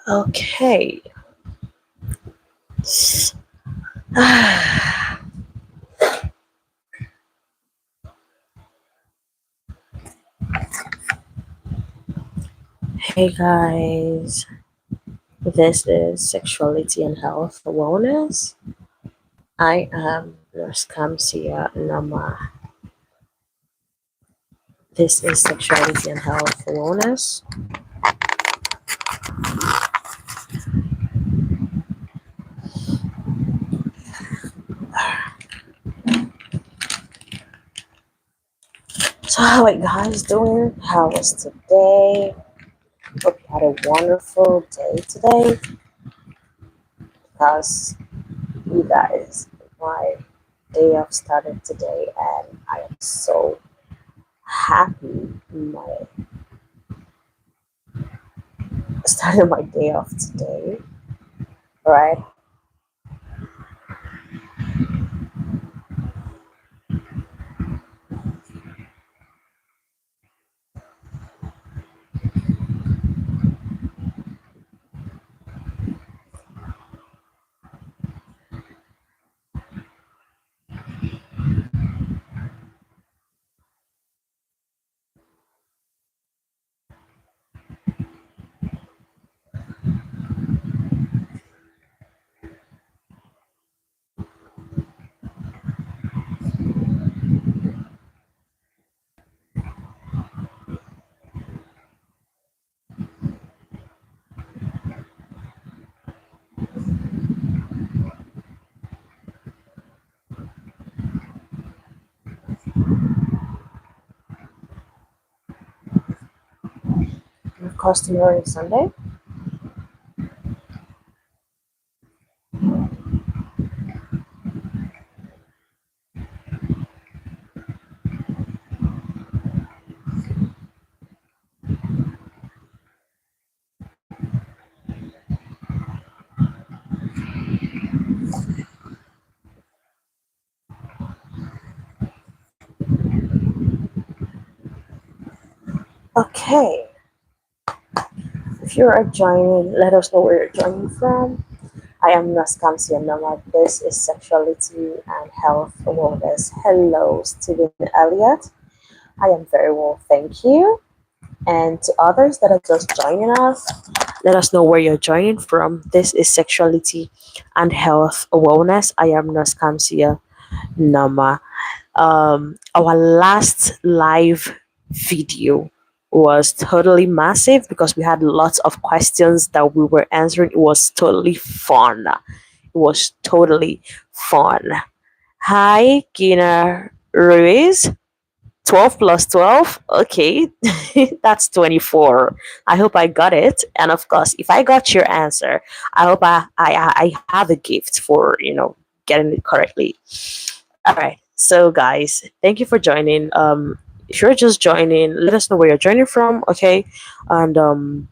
Okay. Hey guys, this is Sexuality and Health Wellness. I am Nurse Kamsia Nama. This is Sexuality and Health Wellness. So, how are you guys doing? How was today? Hope you had a wonderful day today. Because you guys, my day off started today, and I am so happy. My started my day off today, right? Of course, tomorrow is Sunday. Okay, if you are joining, let us know where you're joining from. I am Naskamsi Nama. This is Sexuality and Health Wellness. Hello, Stephen Elliott. I am very well, thank you. And to others that are just joining us, let us know where you're joining from. This is Sexuality and Health Wellness. I am Naskamsia Nama. Our last live video was totally massive because we had lots of questions that we were answering. It was totally fun. It was totally fun. Hi, Gina Ruiz. 12 plus 12. Okay, that's 24. I hope I got it. And of course, if I got your answer, I hope I have a gift for, getting it correctly. All right. So, guys, thank you for joining. If you're just joining, let us know where you're joining from, okay? And of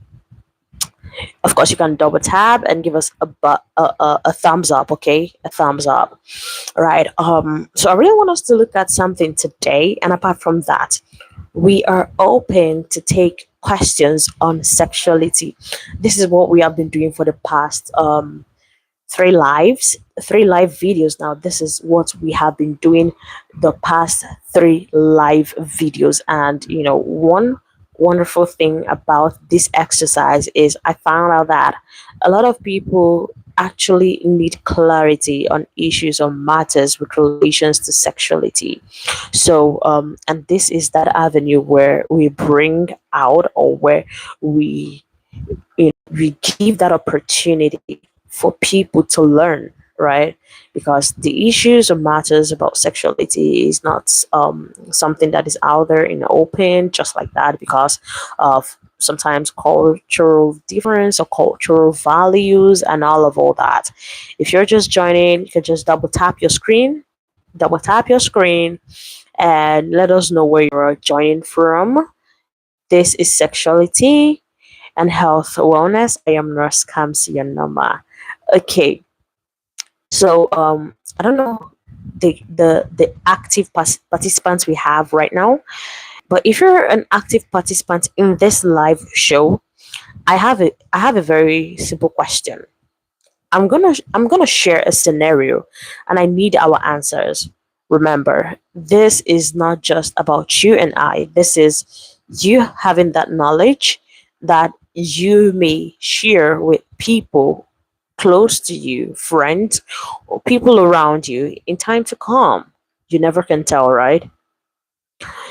course, you can double tap and give us a thumbs up, okay? A thumbs up. All right. So I really want us to look at something today, and apart from that, we are open to take questions on sexuality. This is what we have been doing for the past three live videos now. This is what we have been doing the past three live videos. And one wonderful thing about this exercise is I found out that a lot of people actually need clarity on issues or matters with relations to sexuality. So and this is that avenue where we bring out, or where we we give that opportunity for people to learn, right? Because the issues or matters about sexuality is not something that is out there in the open just like that, because of sometimes cultural difference or cultural values and all that. If you're just joining, you can just double tap your screen and let us know where you're joining from. This is Sexuality and Health Wellness. I am Nurse Kamsi Yanama. Okay, so I don't know the active participants we have right now, but if you're an active participant in this live show, I have a very simple question. I'm gonna share a scenario, and I need our answers. Remember, this is not just about you and I. This is you having that knowledge that you may share with people close to you, friends, or people around you in time to come. You never can tell, right?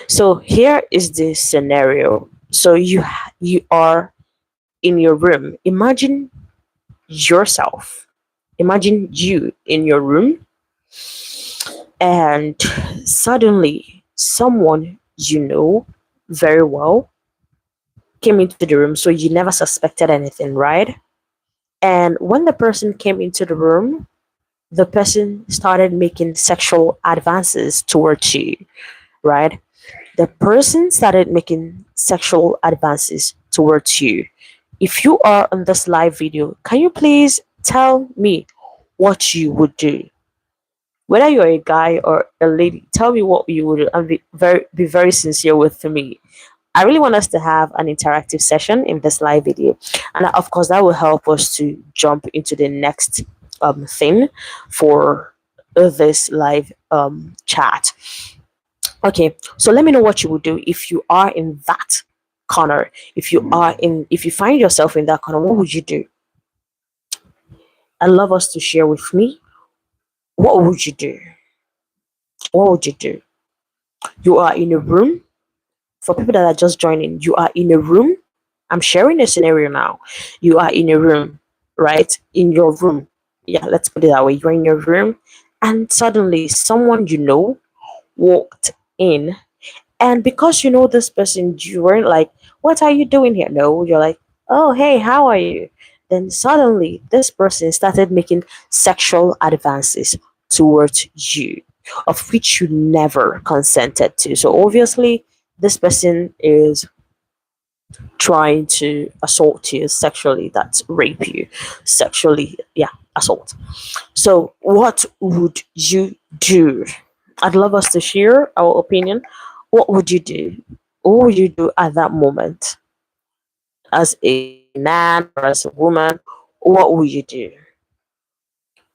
So here is the scenario. So you are in your room. Yourself. Imagine you in your room, and suddenly someone you know very well came into the room. So you never suspected anything, right? And when the person came into the room, the person started making sexual advances towards you, right? The person started making sexual advances towards you. If you are on this live video, can you please tell me what you would do? Whether you're a guy or a lady, tell me what you would do and be very sincere with me. I really want us to have an interactive session in this live video. And of course, that will help us to jump into the next thing for this live chat. Okay, so let me know what you would do if you are in that corner. If you find yourself in that corner, what would you do? I'd love us to share with me. What would you do? What would you do? You are in a room. For people that are just joining, you are in a room. I'm sharing a scenario now. You are in a room, right? In your room. Yeah, let's put it that way. You're in your room, and suddenly someone you know walked in. And because you know this person, you weren't like, "What are you doing here?" No, you're like, "Oh, hey, how are you?" Then suddenly, this person started making sexual advances towards you, of which you never consented to. So obviously, this person is trying to assault you sexually, that's rape you sexually, yeah, assault. So what would you do? I'd love us to share our opinion. What would you do? What would you do at that moment, as a man or as a woman? What would you do?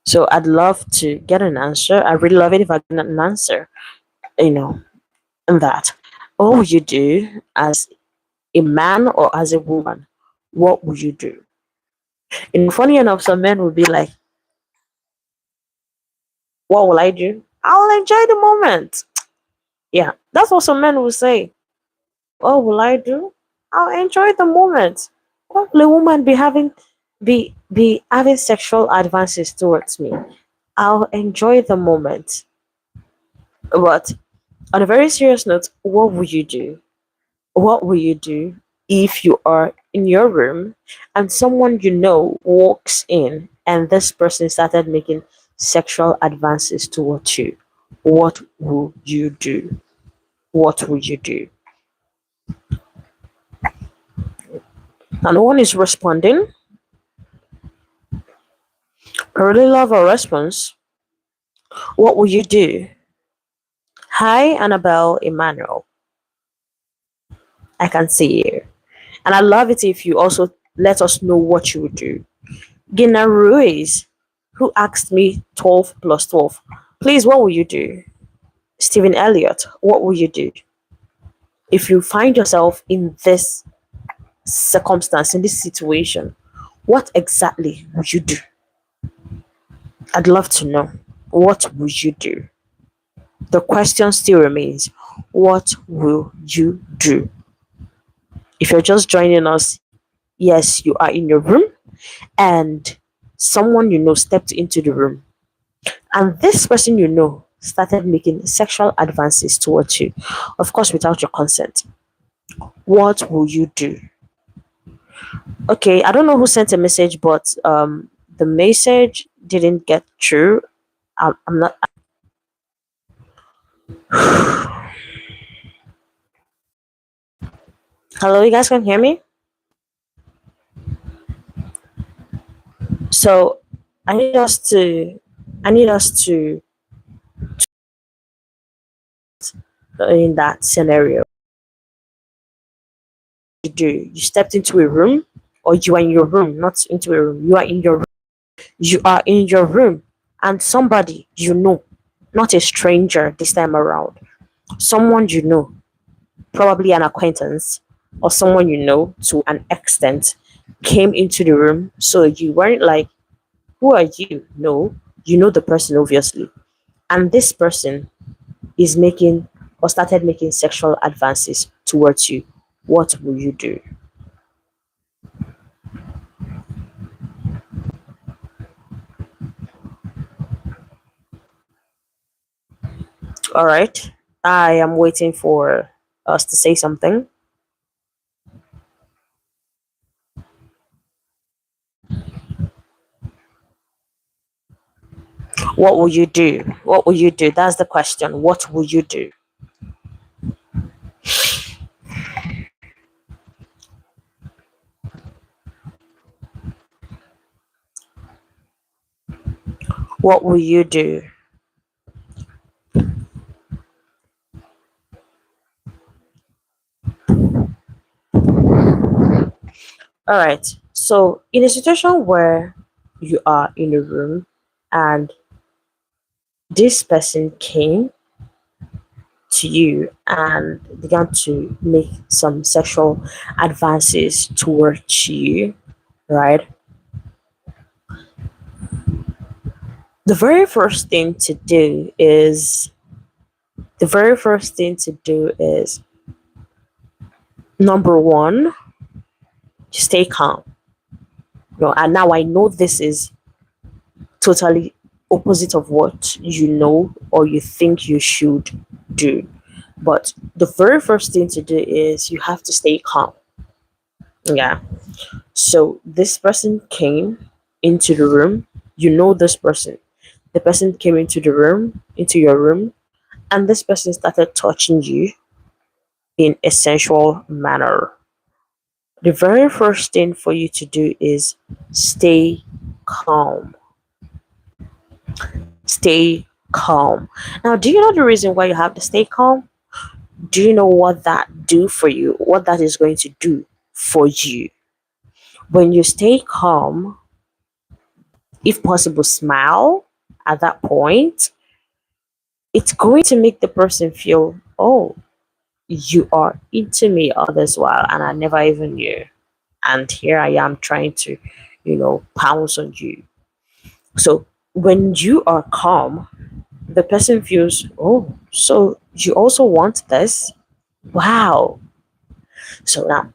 So I'd love to get an answer. I really love it if I get an answer, you know, in that. What would you do as a man or as a woman? What would you do? And funny enough, some men will be like, "What will I do? I'll enjoy the moment." Yeah, that's what some men will say. What will I do? I'll enjoy the moment. What will a woman be having sexual advances towards me? I'll enjoy the moment. But on a very serious note, what would you do? What will you do if you are in your room and someone you know walks in and this person started making sexual advances towards you? What will you do? What would you do? And no one is responding. I really love our response. What will you do? Hi, Annabelle Emmanuel. I can see you. And I love it if you also let us know what you would do. Gina Ruiz, who asked me 12 plus 12. Please, what will you do? Stephen Elliott, what will you do? If you find yourself in this circumstance, in this situation, what exactly would you do? I'd love to know. What would you do? The question still remains, what will you do? If you're just joining us, yes, you are in your room and someone you know stepped into the room, and this person you know started making sexual advances towards you, of course, without your consent. What will you do? Okay, I don't know who sent a message, but the message didn't get through. I'm not. Hello, you guys can hear me? So I need us to, I need us to, in that scenario, you stepped into a room or you are in your room, not into a room, you are in your room, and somebody you know, not a stranger this time around, someone you know, probably an acquaintance or someone you know to an extent, came into the room. So you weren't like, who are you? No, you know the person obviously. And this person is making or started making sexual advances towards you. What will you do? All right. I am waiting for us to say something. What will you do? What will you do? That's the question. What will you do? What will you do? All right. So, in a situation where you are in a room and this person came to you and began to make some sexual advances towards you, right? The very first thing to do is the very first thing to do is number one, stay calm. And now I know this is totally opposite of what you know or you think you should do. But the very first thing to do is you have to stay calm. Yeah. So this person came into the room. You know this person. The person came into the room, into your room, and this person started touching you in a sensual manner. The very first thing for you to do is stay calm. Stay calm. Now, do you know the reason why you have to stay calm? Do you know what that do for you? What that is going to do for you? When you stay calm, if possible, smile at that point, it's going to make the person feel, oh, you are into me all this while, and I never even knew. And here I am trying to, pounce on you. So when you are calm, the person feels, oh, so you also want this? Wow. So now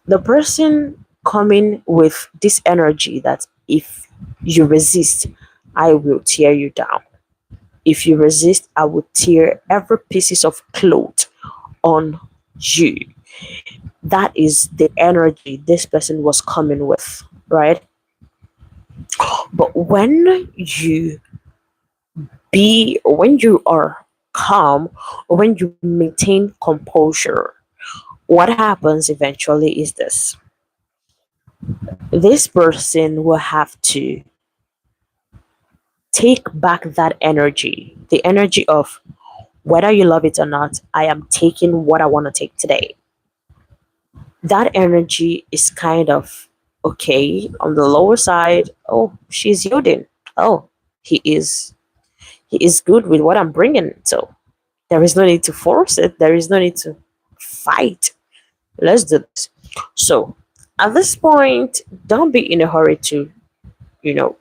the person coming with this energy that if you resist, I will tear you down. If you resist, I will tear every pieces of cloth on you. That is the energy this person was coming with, right? But when you are calm, or when you maintain composure, what happens eventually is this person will have to take back that energy, the energy of whether you love it or not, I am taking what I want to take today. That energy is kind of okay on the lower side. Oh, she's yielding. Oh, he is he is good with what I'm bringing. So there is no need to force it. There is no need to fight. Let's do this. So at this point, don't be in a hurry to, you know,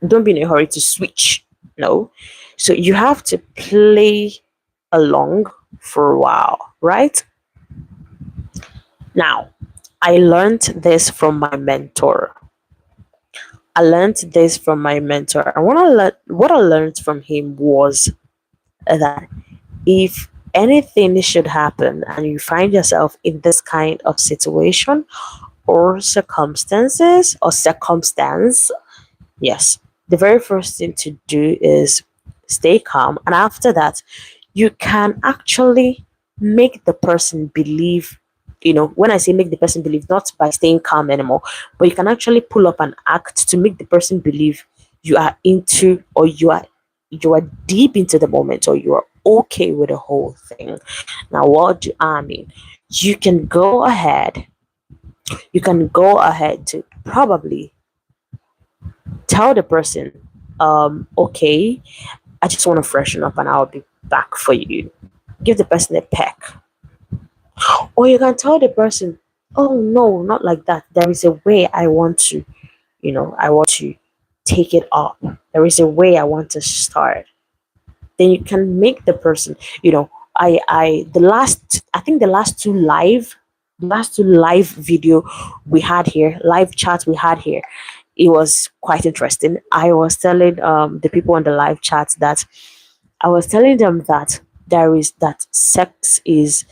don't be in a hurry to switch. No. So you have to play along for a while, right? Now, I learned this from my mentor. I learned this from my mentor. And what I learned from him was that if anything should happen and you find yourself in this kind of situation or circumstance, yes, the very first thing to do is stay calm. And after that, you can actually make the person believe. When I say make the person believe, not by staying calm anymore, but you can actually pull up an act to make the person believe you are into, or you are deep into the moment, or you are okay with the whole thing. Now, what do I mean? You can go ahead You can go ahead to probably tell the person, okay, I just want to freshen up and I'll be back for you. Give the person a peck. Or you can tell the person, oh no, not like that. There is a way I want to, I want to take it up. There is a way I want to start. Then you can make the person, I think the last two live video we had here, live chat we had here, it was quite interesting. I was telling the people on the live chat that I was telling them that there is that sex is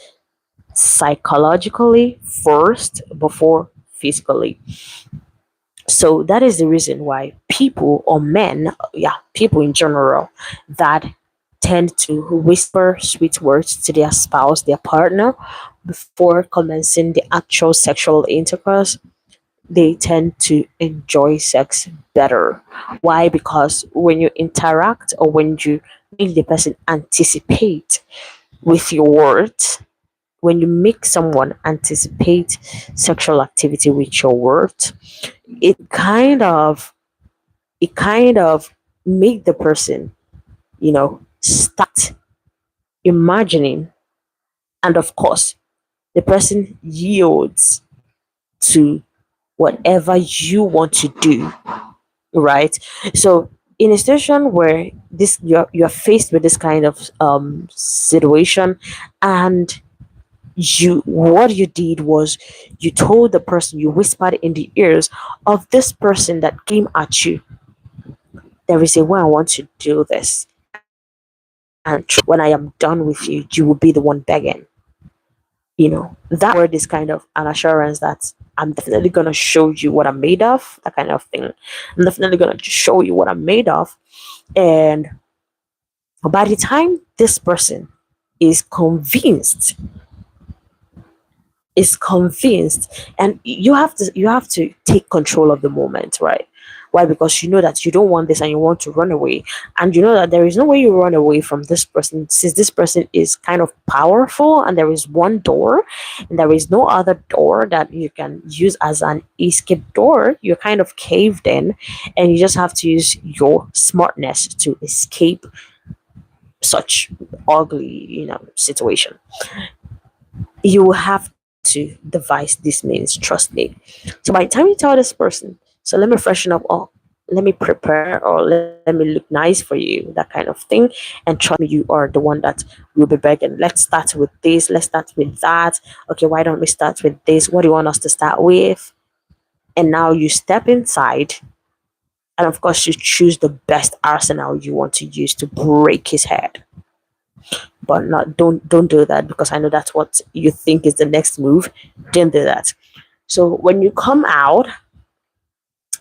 psychologically first before physically. So that is the reason why people or men, yeah, people in general, that tend to whisper sweet words to their spouse, their partner, before commencing the actual sexual intercourse, they tend to enjoy sex better. Why? Because when you interact or when you make the person anticipate with your words, when you make someone anticipate sexual activity with your words, it kind of make the person, start imagining, and of course the person yields to whatever you want to do, right? So in a situation where this you're faced with this kind of situation, and you what you did was you told the person, you whispered in the ears of this person that came at you, there is a way I want to do this, and when I am done with you, you will be the one begging. That word is kind of an assurance that I'm definitely going to show you what I'm made of, that kind of thing. I'm definitely going to show you what I'm made of. And by the time this person is convinced, and you have to take control of the moment, right? Why? Because you know that you don't want this and you want to run away, and you know that there is no way you run away from this person, since this person is kind of powerful, and there is one door and there is no other door that you can use as an escape door. You're kind of caved in, and you just have to use your smartness to escape such ugly, situation. You have to devise this means, trust me. So by the time you tell this person, so let me freshen up, or let me prepare, or let me look nice for you, that kind of thing, and trust me, you are the one that will be begging, let's start with this, let's start with that. Okay, why don't we start with this? What do you want us to start with? And now you step inside, and of course you choose the best arsenal you want to use to break his head. But not don't do that, because I know that's what you think is the next move. Don't do that. So when you come out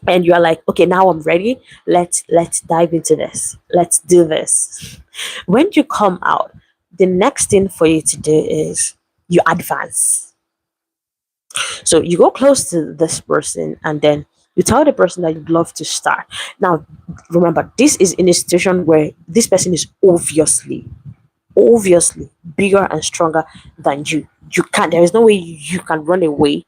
and you are like, okay, now I'm ready, let's dive into this, let's do this. When you come out, the next thing for you to do is you advance. So you go close to this person, and then you tell the person that you'd love to start. Now remember, this is in a situation where this person is obviously bigger and stronger than you. There is no way you can run away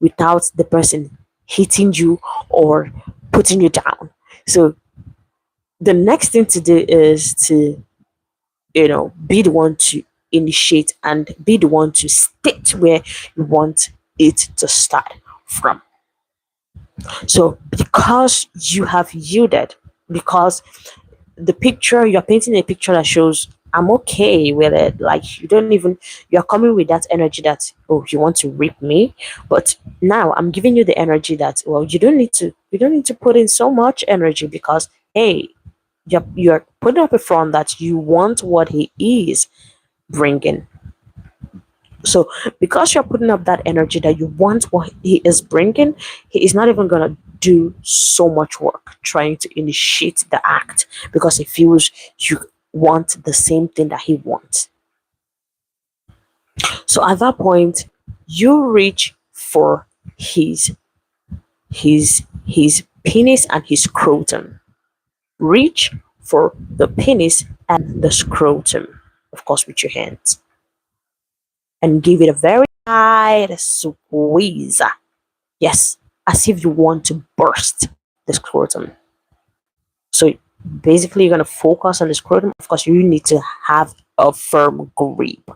without the person hitting you or putting you down. So the next thing to do is to, be the one to initiate and be the one to state where you want it to start from. So because you have yielded, because the picture you're painting a picture that shows I'm okay with it, like you're coming with that energy that, oh, you want to rip me, but now I'm giving you the energy that, well, you don't need to put in so much energy, because hey, you're putting up a front that you want what he is bringing. So because you're putting up that energy that you want what he is bringing, he is not even going to do so much work trying to initiate the act, because he feels you want the same thing that he wants. So at that point, you reach for his penis and his scrotum. Reach for the penis and the scrotum, of course, with your hands, and give it a very tight squeeze. Yes, as if you want to burst the scrotum. So basically, you're going to focus on the scrotum. Of course, you need to have a firm grip.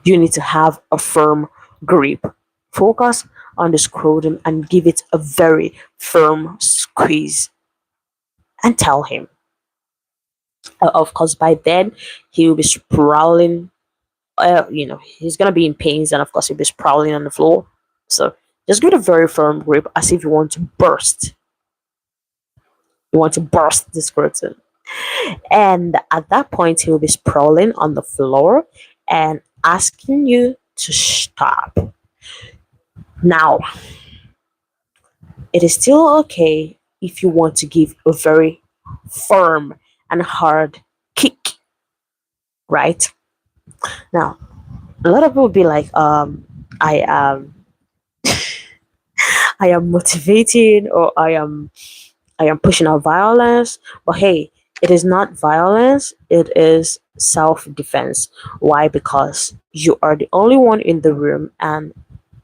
You need to have a firm grip. Focus on the scrotum and give it a very firm squeeze and tell him. Of course, by then he will be sprawling. He's gonna be in pains, and of course he'll be sprawling on the floor. So just give it a very firm grip, as if you want to burst. You want to burst this scrotum, and at that point he'll be sprawling on the floor and asking you to stop. Now, it is still okay if you want to give a very firm and hard kick, right? Now, a lot of people will be like, I am I am motivating, or I am pushing out violence. But hey, it is not violence, it is self-defense. Why? Because you are the only one in the room, and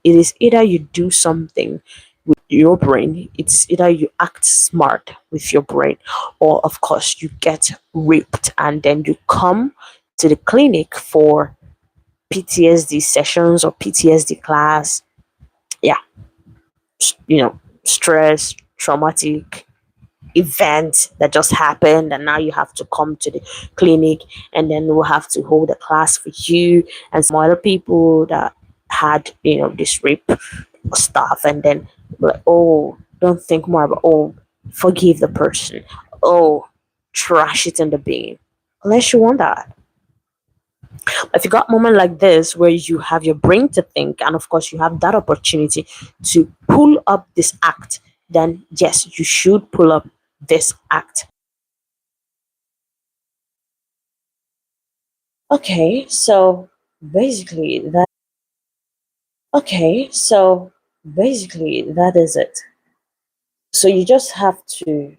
it is either you do something with your brain, it's either you act smart with your brain, or of course you get raped and then you come to the clinic for PTSD sessions or PTSD class. Yeah, stress, traumatic event that just happened, and now you have to come to the clinic, and then we'll have to hold a class for you and some other people that had this rape stuff, and then like, oh, don't think more about, oh, forgive the person, oh, trash it in the bin, unless you want that. If you got a moment like this where you have your brain to think, and of course you have that opportunity to pull up this act, then yes, you should pull up this act. Okay, so basically that okay, so basically that is it. So you just have to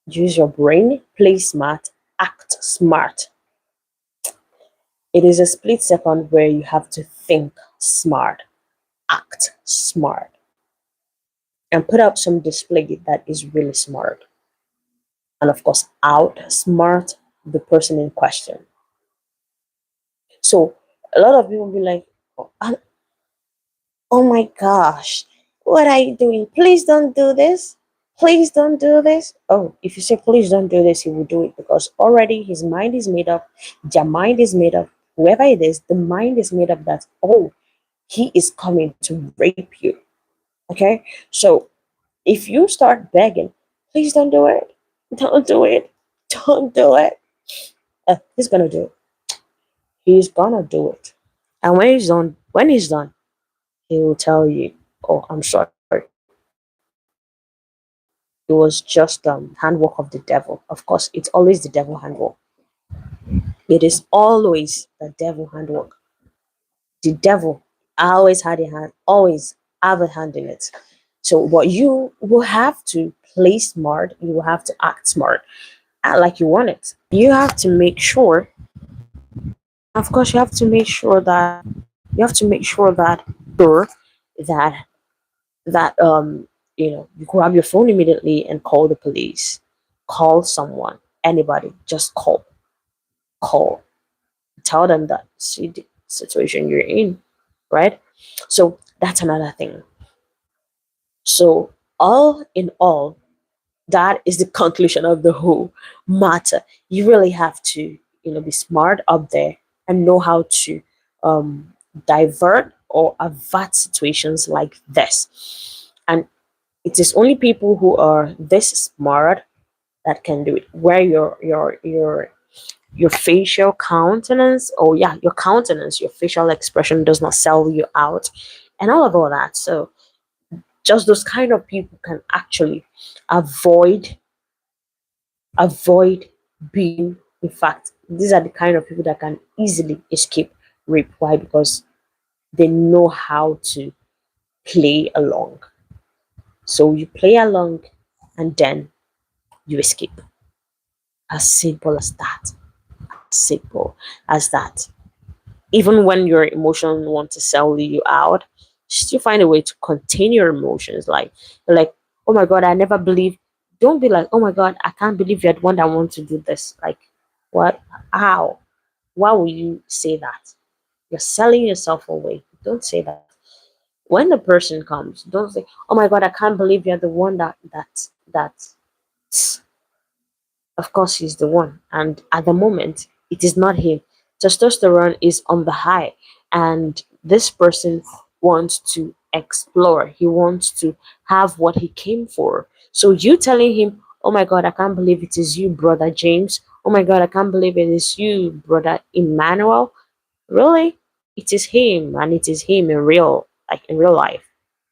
use your brain, play smart, act smart. It is a split second where you have to think smart, act smart, and put up some display that is really smart. And of course, outsmart the person in question. So a lot of people be like, oh my gosh, what are you doing? Please don't do this. Please don't do this. Oh, if you say please don't do this, he will do it, because already his mind is made up. Their mind is made up. Whoever it is, the mind is made up that, oh, he is coming to rape you. Okay? So if you start begging, please don't do it. Don't do it. Don't do it. He's gonna do it. He's gonna do it. And when he's done, he will tell you, oh, I'm sorry. It was just handwork of the devil. Of course, it's always the devil handwork. It is always the devil handwork. The devil always had a hand, always have a hand in it. So what you will have to play smart, you will have to act smart, like you want it. You have to make sure, of course, you have to make sure that sure that you grab your phone immediately and call the police, call someone, anybody, just call, tell them that, see the situation you're in, right? So that's another thing. So all in all, that is the conclusion of the whole matter. You really have to be smart up there and know how to um divert or avert situations like this. And it is only people who are this smart that can do it, where your facial countenance, oh yeah, your countenance, your facial expression does not sell you out, and all that. So just those kind of people can actually avoid avoid being, in fact, these are the kind of people that can easily escape rape. Why? Because they know how to play along. So you play along and then you escape. As simple as that. Simple as that. Even when your emotions want to sell you out, still find a way to contain your emotions. Like, oh my god, I never believe. Don't be like, oh my god, I can't believe you're the one that wants to do this. Like, what? How? Why would you say that? You're selling yourself away. Don't say that. When the person comes, don't say, oh my god, I can't believe you're the one that. Of course, he's the one. And at the moment, it is not him. Testosterone is on the high, and this person wants to explore. He wants to have what he came for. So you telling him, "Oh my God, I can't believe it is you, brother James. Oh my God, I can't believe it is you, brother Emmanuel." Really, it is him, and it is him in real, like in real life.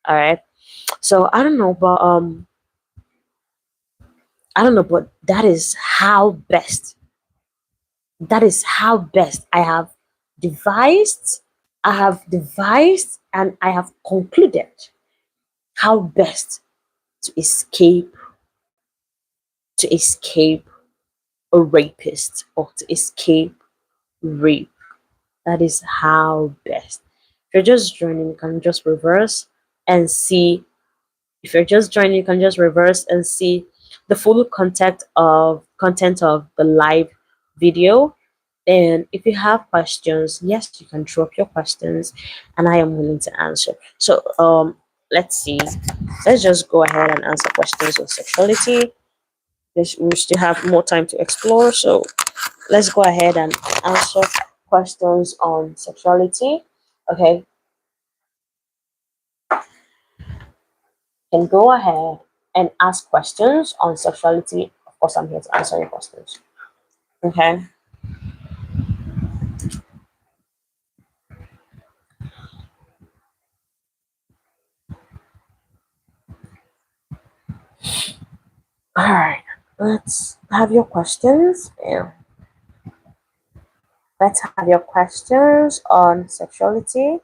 All right. So I don't know, but that is how best devised I have devised and I have concluded how best to escape a rapist or to escape rape. That is how best. If you're just joining, you can just reverse and see. If you're just joining, you can just reverse and see the full content of the live video. And if you have questions, yes, you can drop your questions, and I am willing to answer. So let's see. Let's just go ahead and answer questions on sexuality. We still have more time to explore, so let's go ahead and answer questions on sexuality. Okay, can go ahead and ask questions on sexuality. Of course, I'm here to answer your questions. Okay. All right. Let's have your questions. Yeah. Let's have your questions on sexuality.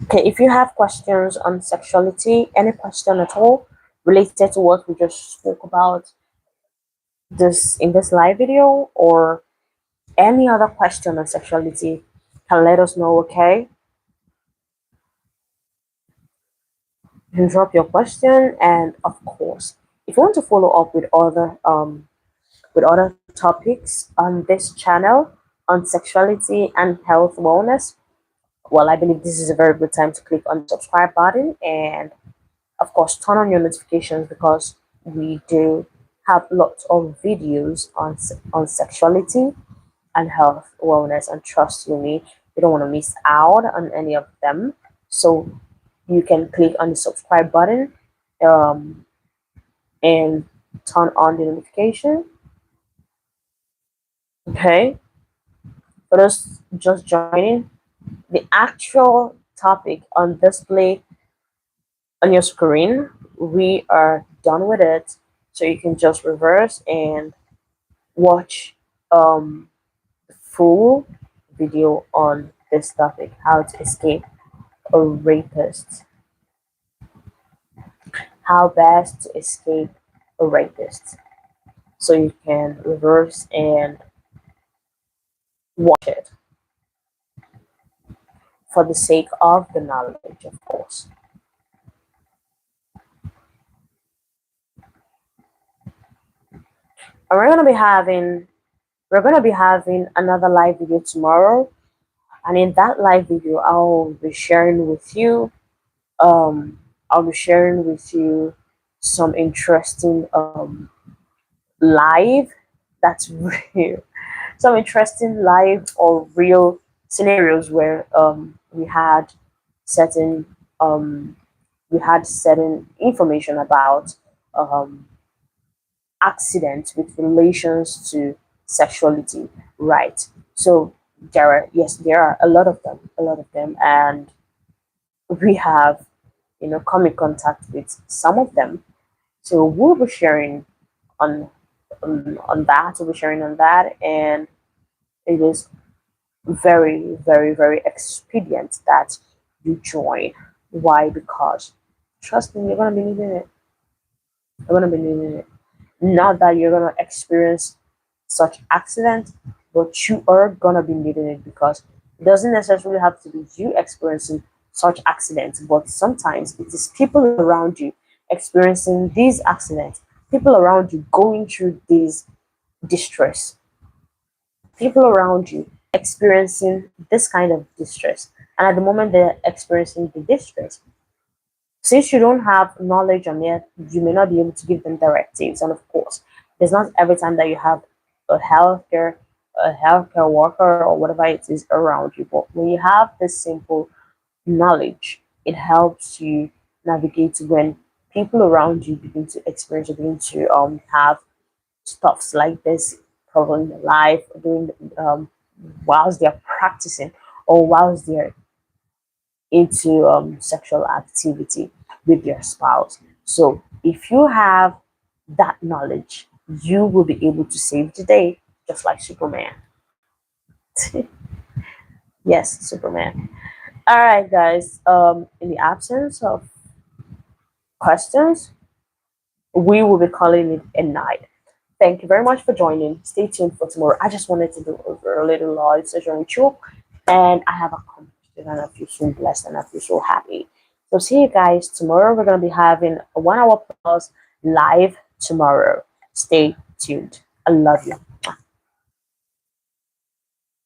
Okay, if you have questions on sexuality, any question at all related to what we just spoke about this in this live video, or any other question on sexuality, can let us know. Okay, you can drop your question, and of course, if you want to follow up with other topics on this channel on sexuality and health wellness, well, I believe this is a very good time to click on the subscribe button and, of course, turn on your notifications because we do have lots of videos on sexuality and health wellness. And trust you me, you don't want to miss out on any of them. So you can click on the subscribe button um, and turn on the notification. Okay, for those just joining, the actual topic on display on your screen, we are done with it. So you can just reverse and watch the full video on this topic, how to escape a rapist, how best to escape a rapist. So you can reverse and watch it for the sake of the knowledge, of course. And we're gonna be having another live video tomorrow. And in that live video, um I'll be sharing with you some interesting live that's real, some interesting live or real scenarios where certain um we had certain information about um accidents with relations to sexuality, right? So there are a lot of them, and we have come in contact with some of them. So we'll be sharing on on that. We'll be sharing on that, and it is very, very, very expedient that you join. Why? Because Trust me, you're gonna be needing it. You're gonna be needing it. Not that you're gonna experience such accident, but you are gonna be needing it because it doesn't necessarily have to be you experiencing such accidents, but sometimes it is people around you experiencing these accidents, people around you going through this distress, people around you experiencing this kind of distress. And at the moment they're experiencing the distress, since you don't have knowledge on it, you may not be able to give them directives. And of course, there's not every time that you have a healthcare worker or whatever it is around you. But when you have this simple knowledge, it helps you navigate when people around you begin to experience or begin to have stuffs like this problem in their life during whilst they're practicing or whilst they're into sexual activity with your spouse. So if you have that knowledge, you will be able to save the day, just like Superman. Yes, Superman. All right, guys. In the absence of questions, we will be calling it a night. Thank you very much for joining. Stay tuned for tomorrow. I just wanted to do a little live session with you, and I have accomplished it, and I feel so blessed and I feel so happy. So see you guys tomorrow. We're gonna be having a 1 hour plus live tomorrow. Stay tuned. I love you.